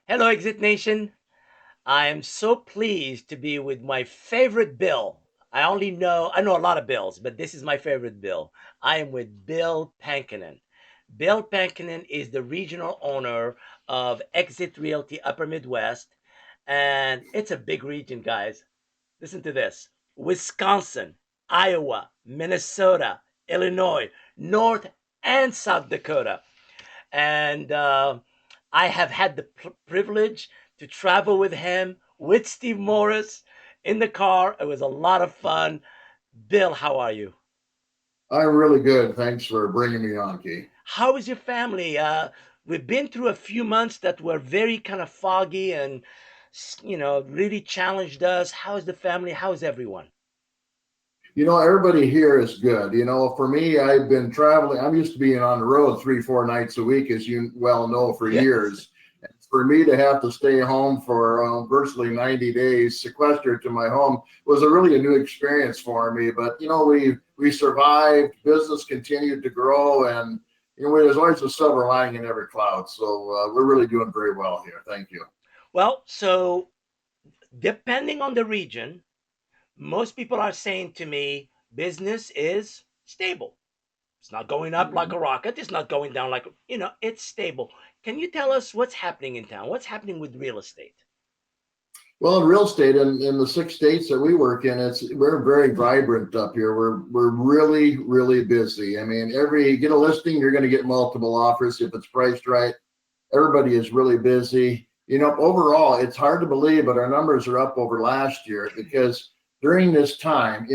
Hello, Exit Nation. I am so pleased to be with my favorite Bill. I know a lot of Bills, but this is my favorite Bill. I am with Bill Pankonin. Bill Pankonin is the regional owner of EXIT Realty Upper Midwest, and it's a big region, guys. Listen to this: Wisconsin, Iowa, Minnesota, Illinois, North and South Dakota. And I have had the privilege to travel with him, with Steve Morris in the car. It was a lot of fun. Bill, how are you? I'm really good. Thanks for bringing me on, Key. How is your family? We've been through a few months that were very kind of foggy and, really challenged us. How is the family? How is everyone? Everybody here is good. For me, I've been traveling. I'm used to being on the road 3, 4 nights a week, as you well know, for Yes. years. And for me to have to stay home for virtually 90 days, sequestered to my home, was a new experience for me. But we survived. Business continued to grow, and there's always a silver lining in every cloud. So we're really doing very well here. Thank you. Well, so depending on the region, most people are saying to me, business is stable. It's not going up like a rocket. It's not going down like, it's stable. Can you tell us what's happening in town? What's happening with real estate? Well, in real estate, in the 6 states that we work in, we're very vibrant up here. We're really busy. I mean, every you get a listing, you're going to get multiple offers if it's priced right. Everybody is really busy. Overall, it's hard to believe, but our numbers are up over last year because during this time,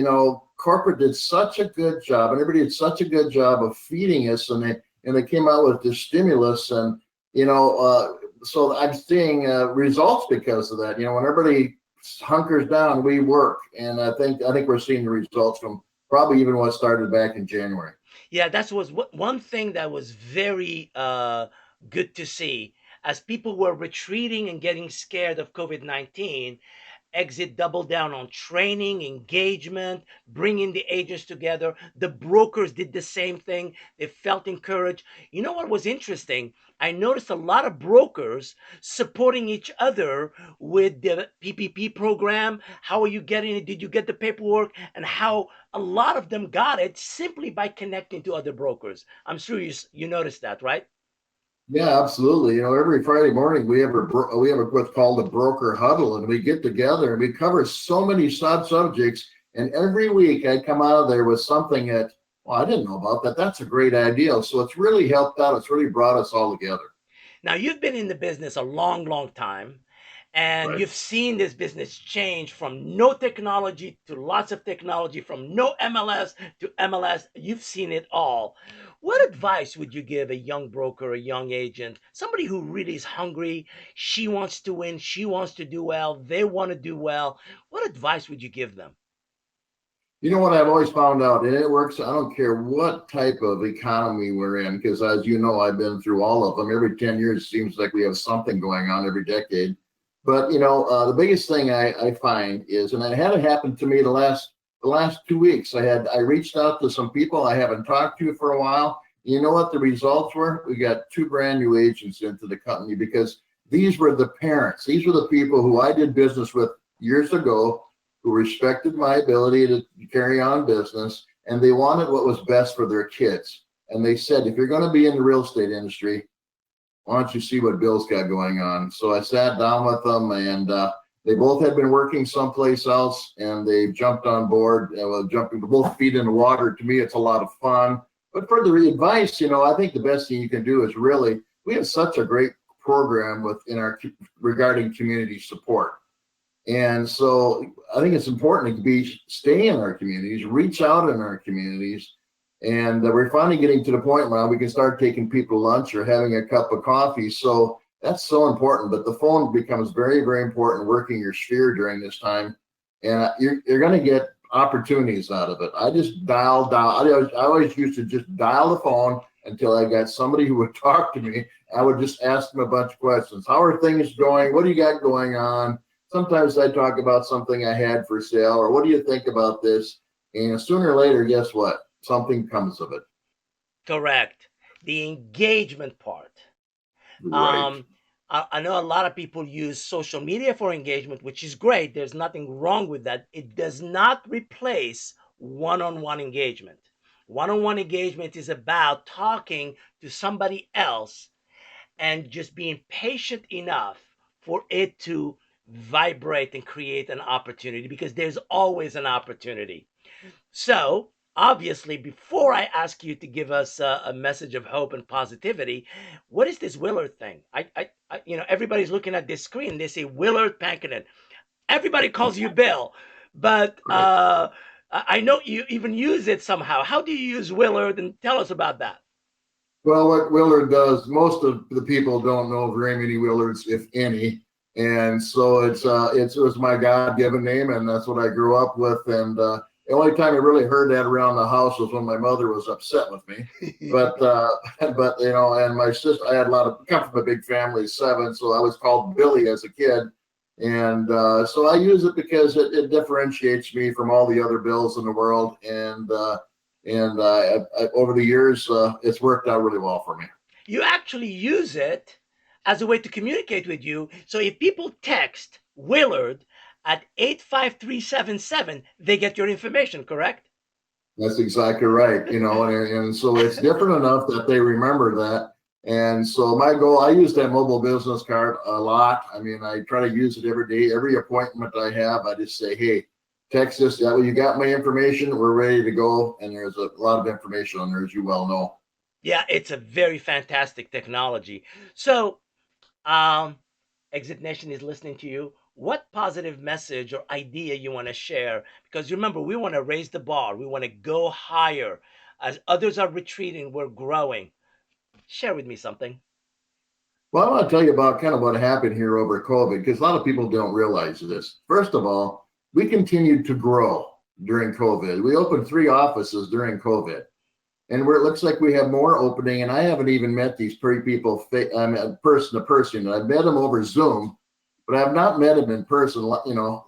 corporate did such a good job, and everybody did such a good job of feeding us, and they came out with this stimulus, and so I'm seeing results because of that. When everybody hunkers down, we work, and I think we're seeing the results from probably even what started back in January. Yeah, that was one thing that was very good to see. As people were retreating and getting scared of COVID-19, Exit doubled down on training, engagement, bringing the agents together. The brokers did the same thing. They felt encouraged. You know what was interesting? I noticed a lot of brokers supporting each other with the PPP program. How are you getting it? Did you get the paperwork? And how a lot of them got it simply by connecting to other brokers. I'm sure you noticed that, right? Yeah, absolutely. Every Friday morning we have what's called a broker huddle, and we get together and we cover so many subjects. And every week I come out of there with something that, well, I didn't know about that. That's a great idea. So it's really helped out. It's really brought us all together. Now, you've been in the business a long, long time, and Right. you've seen this business change from no technology to lots of technology, from no MLS to MLS. You've seen it all. What advice would you give a young broker, a young agent, somebody who really is hungry? She wants to win, she wants to do well, they want to do well. What advice would you give them? You know what I've always found out, and it works. I don't care what type of economy we're in, because as you know, I've been through all of them. Every 10 years, it seems like we have something going on every decade. But the biggest thing I find is, and it had it happen to me the last 2 weeks. I reached out to some people I haven't talked to for a while. You know what the results were? We got two brand new agents into the company because these were the parents. These were the people who I did business with years ago, who respected my ability to carry on business, and they wanted what was best for their kids. And they said, if you're going to be in the real estate industry, why don't you see what Bill's got going on? So I sat down with them, and they both had been working someplace else, and they jumped on board, jumping both feet in the water. To me, it's a lot of fun. But for the advice, I think the best thing you can do is really, we have such a great program within our regarding community support. And so I think it's important to stay in our communities, reach out in our communities. And we're finally getting to the point where we can start taking people to lunch or having a cup of coffee. So that's so important. But the phone becomes very important, working your sphere during this time. And you're going to get opportunities out of it. I just dial. I always used to just dial the phone until I got somebody who would talk to me. I would just ask them a bunch of questions. How are things going? What do you got going on? Sometimes I talk about something I had for sale, or what do you think about this? And sooner or later, guess what? Something comes of it. Correct. The engagement part. Right. Um, I know a lot of people use social media for engagement, which is great. There's nothing wrong with that. It does not replace one-on-one engagement. One-on-one engagement is about talking to somebody else and just being patient enough for it to vibrate and create an opportunity, because there's always an opportunity. So, obviously, before I ask you to give us a message of hope and positivity, what is this Willard thing? Everybody's looking at this screen. They say Willard Pankonin. Everybody calls you Bill, but Right. I know you even use it somehow. How do you use Willard? And tell us about that. Well, what Willard does, most of the people don't know very many Willards, if any. And so it was my God-given name, and that's what I grew up with. And the only time I really heard that around the house was when my mother was upset with me. But but and my sister, I had come from a big family, 7, so I was called Billy as a kid. And so I use it because it differentiates me from all the other Bills in the world. And over the years, it's worked out really well for me. You actually use it as a way to communicate with you. So if people text Willard at 85377, they get your information, correct? That's exactly right. And so it's different enough that they remember that. And so my goal, I use that mobile business card a lot. I mean, I try to use it every day. Every appointment I have, I just say, hey, text this. That way you got my information. We're ready to go. And there's a lot of information on there, as you well know. Yeah, it's a very fantastic technology. So, um, Exit Nation is listening to you. What positive message or idea you want to share? Because remember, we want to raise the bar. We want to go higher. As others are retreating, we're growing. Share with me something. Well, I want to tell you about kind of what happened here over COVID, because a lot of people don't realize this. First of all, we continued to grow during COVID. We opened 3 offices during COVID, and where it looks like we have more opening. And I haven't even met these people person to person. I've met them over Zoom, but I've not met them in person.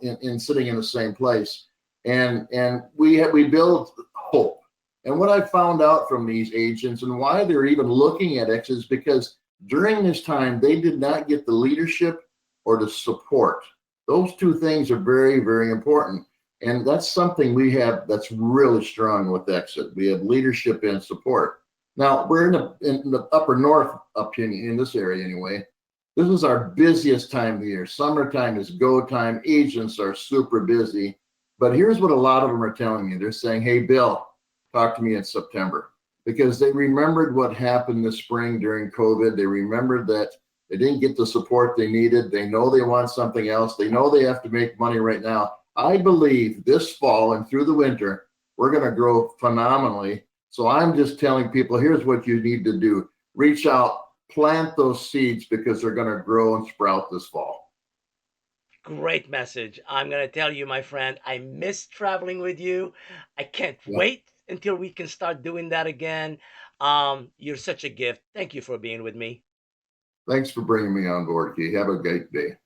In sitting in the same place. And we build hope. And what I found out from these agents and why they're even looking at X is because during this time, they did not get the leadership or the support. Those 2 things are very, very important. And that's something we have that's really strong with Exit. We have leadership and support. Now, we're in the upper north opinion, in this area anyway. This is our busiest time of the year. Summertime is go time. Agents are super busy. But here's what a lot of them are telling me. They're saying, hey, Bill, talk to me in September. Because they remembered what happened this spring during COVID. They remembered that they didn't get the support they needed. They know they want something else. They know they have to make money right now. I believe this fall and through the winter, we're going to grow phenomenally. So I'm just telling people, here's what you need to do. Reach out, plant those seeds, because they're going to grow and sprout this fall. Great message. I'm going to tell you, my friend, I miss traveling with you. I can't Yeah. wait until we can start doing that again. You're such a gift. Thank you for being with me. Thanks for bringing me on board, Key. Have a great day.